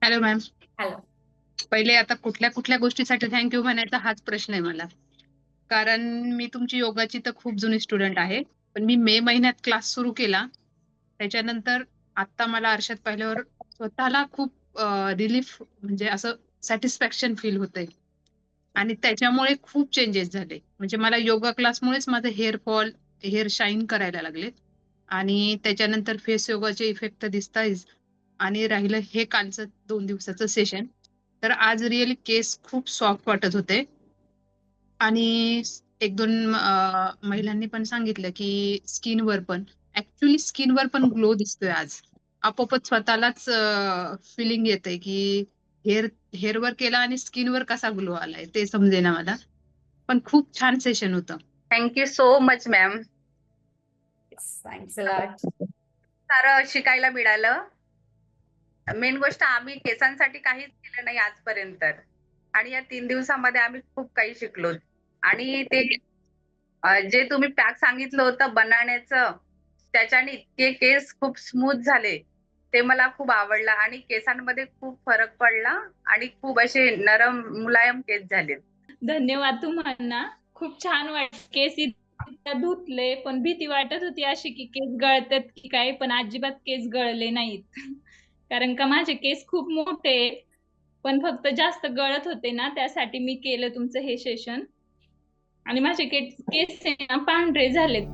Hello ma'am. Hello. पहिले आता कुठल्या कुठल्या गोष्टीसाठी थँक्यू म्हणायचा हाच प्रश्न आहे मला. कारण मी तुमची योगाची तर खूप जुनी स्टुडंट आहे. पण मी मे महिन्यात क्लास सुरू केला. त्याच्यानंतर आता मला आरशात पाहिल्यावर स्वतःला खूप रिलीफ म्हणजे असं सॅटिस्फॅक्शन फील होतंय. आणि त्याच्यामुळे खूप चेंजेस झाले. म्हणजे मला योगा क्लासमुळेच माझं हेअर शाईन करायला लागले. आणि त्याच्यानंतर फेस योगाचे इफेक्ट तर दिसतायच. आणि राहिलं हे कालचं 2 दिवसाचं सेशन, तर आज रिअली केस खूप सॉफ्ट वाटत होते. आणि एक दोन महिलांनी पण सांगितलं की स्किनवर पण ऍक्च्युली स्किनवर पण ग्लो दिसतोय आज. आपोआपच स्वतःलाच फिलिंग येते की हेअर हेअरवर केला आणि स्किनवर कसा ग्लो आलाय ते समजेना मला. पण खूप छान सेशन होतं. Thank you so much ma'am. Thanks a lot. सारं शिकायला मिळालं. मेन गोष्ट आम्ही केसांसाठी काहीच केलं नाही आजपर्यंत, आणि या 3 दिवसामध्ये आम्ही खूप काही शिकलो. आणि ते जे तुम्ही पॅक सांगितलं होतं बनाण्याचं, त्याच्याने इतके केस खूप स्मूथ झाले. ते मला खूप आवडलं आणि केसांमध्ये खूप फरक पडला आणि खूप असे नरम मुलायम केस झाले. धन्यवाद तुम्हाला. खूप छान केस इतक्या धुतले, पण भीती वाटत होती अशी की केस गळतात की काय, पण अजिबात केस गळले नाहीत. कारण का माझे केस खूप मोठे, पण फक्त जास्त गळत होते ना, त्यासाठी मी केलं तुमचं हे सेशन. आणि माझे केस पांढरे झालेत.